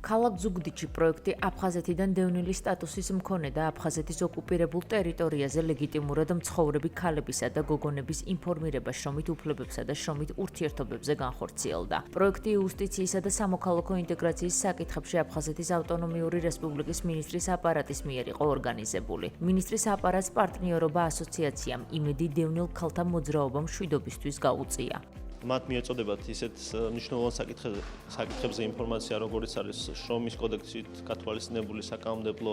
ქალაქ ზუგდიდში პროექტი აფხაზეთიდან დევნილი სტატუსის მქონე და აფხაზეთის ოკუპირებულ ტერიტორიაზე ლეგიტიმურად მცხოვრები ქალებისა და გოგონების ინფორმირება შრომით უფლებებსა და შრომით ურთიერთობებზე განხორციელდა. პროექტი იუსტიციისა და სამოქალაქო ინტეგრაციის საკითხებში აფხაზეთის ავტონომიური რესპუბლიკის მინისტრის აპარატის მიერ იყო ორგანიზებული. მინისტრის აპარატს პარტნიორობა ასოციაციამ იმედი დევნილ ქალთა მოძრაობა მშვიდობისთვის გაუწია. მათ მიეწოდებათ ისეთ მნიშვნელოვან საკითხებზე ინფორმაცია, როგორიც არის შრომის კოდექსით გათვალისწინებული საკანონმდებლო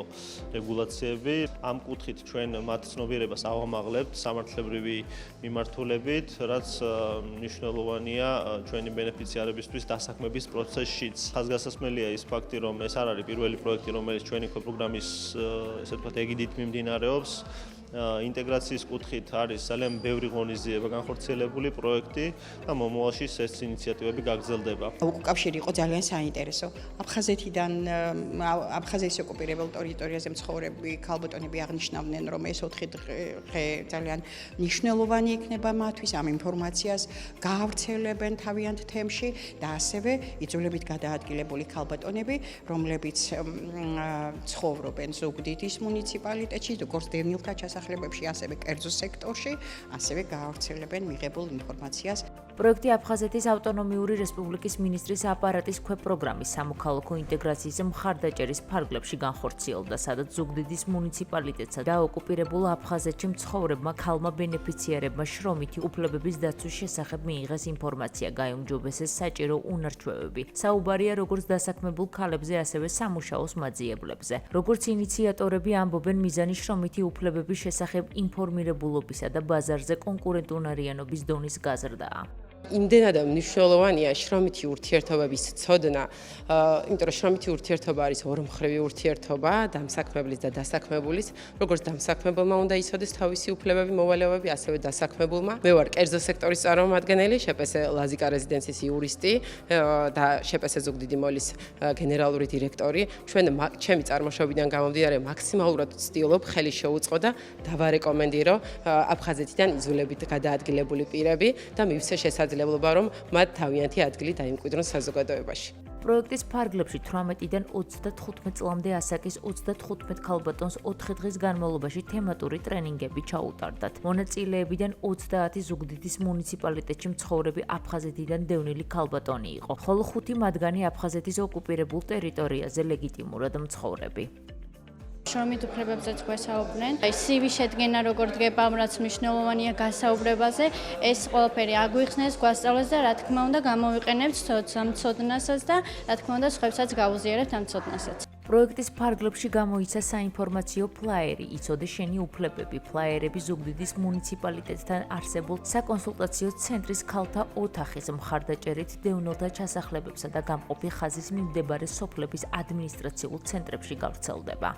რეგულაციები. ამ კუთხით ჩვენ მათ ცნობიერებას ავამაღლებთ სამართლებრივი მიმართულებით, რაც მნიშვნელოვანია ჩვენი ბენეფიციარებისთვის დასაქმების პროცესშიც. ხაზგასასმელია ის ფაქტი, რომ ეს არ არის პირველი პროექტი, რომელიც ჩვენი პროგრამის ესე ვთქვათ ეგიდით მიმდინარეობს. ინტეგრაციის კუთხით არის ძალიან ბევრი ღონისძიება განხორციელებული პროექტი და მომავალში ეს ინიციატივები გაგრძელდება. უკავშირი იყო ძალიან საინტერესო. აფხაზეთის ოკუპირებულ ტერიტორიაზე მცხოვრები ქალბატონები აღნიშნავდნენ, რომ ეს 4 დღე ძალიან მნიშვნელოვანი იქნება მათთვის, ამ ინფორმაციას გაავრცელებენ თავიანთ თემში და ასევე იძულებით გადაადგილებული ქალბატონები, რომლებიც ცხოვრობენ ზუგდიდის მუნიციპალიტეტში, როგორც დევნილთა სასახლებებში, ასევე კერძო სექტორში, ასევე გაავრცელებენ მიღებულ ინფორმაციას. პროექტი აფხაზეთის ავტონომიური რესპუბლიკის მინისტრის აპარატის ქვეპროგრამის სამოქალაქო ინტეგრაციის მხარდაჭერის ფარგლებში განხორციელდა, სადაც ზუგდიდის მუნიციპალიტეტსა და ოკუპირებულ აფხაზეთში მცხოვრებმა ქალმა ბენეფიციარებმა შრომითი უფლებების დაცვის შესახებ მიიღეს ინფორმაცია, გაიუმჯობესეს საჭირო უნარჩვევები. საუბარია როგორც დასაქმებულ ქალებზე, ასევე სამუშაოს მაძიებლებზე. როგორც ინიციატორები ამბობენ, მიზანი შრომითი უფლებების შესახებ ინფორმირებულობისა და ბაზარზე კონკურენტუნარიანობის დონის გაზრდაა. იმდენად მნიშვნელოვანია შრომითი ურთიერთობების ცოდნა, იმიტომ რომ შრომითი ურთიერთობა არის ორმხრივი ურთიერთობა, დამსაქმებლის და დასაქმებულის, როგორც დამსაქმებელმა უნდა იცოდეს თავისი უფლებები, მოვალეობები, ასევე დასაქმებულმა. მე ვარ კერძო სექტორის წარმომადგენელი, შპს ლაზიკა რეზიდენციის იურისტი და შპს ზუგდიდი მოლის გენერალური დირექტორი. ჩემი წარმოშობიდან გამომდინარე მაქსიმალურად ვცდილობ ხელი შეუწყო და დავარეკომენდირო აფხაზეთიდან იძულებით გადაადგილებული პირები და მივცე შესაძლებლობა რომ მათ თავიანთი ადგილი დაიმკვიდრონ საზოგადოებაში. პროექტის ფარგლებში 18-დან 35 წლამდე ასაკის 35 ქალბატონს 4 დღის განმავლობაში თემატური ტრენინგები ჩაუტარდათ. მონაწილეებიდან 30 ზუგდიდის მუნიციპალიტეტში მცხოვრები აფხაზეთიდან დევნილი ქალბატონი იყო, ხოლო 5 მათგანი აფხაზეთის ოკუპირებულ ტერიტორიაზე ლეგიტიმურად მცხოვრები. შრომით უფლებებზეც გვესაუბრნენ. CV შედგენა როგორ დგება, რაც მნიშვნელოვანია გასაუბრებაზე, ეს ყველაფერი აგვიხსნეს, გვასწავლეს და რა თქმა უნდა გამოვიყენებთ ამ ცოდნასაც და რა თქმა უნდა სხვებსაც გავუზიარებთ ამ ცოდნასაც. პროექტის ფარგლებში გამოიცა საინფორმაციო ფლაიერი „იცოდე შენი უფლებები“. ფლაიერები ზუგდიდის მუნიციპალიტეტთან არსებულ საკონსულტაციო ცენტრის ქალთა ოთახის მხარდაჭერით დევნილთა ჩასახლებებსა და გამყოფი ხაზის მიმდებარე სოფლების ადმინისტრაციულ ცენტრებში გავრცელდება.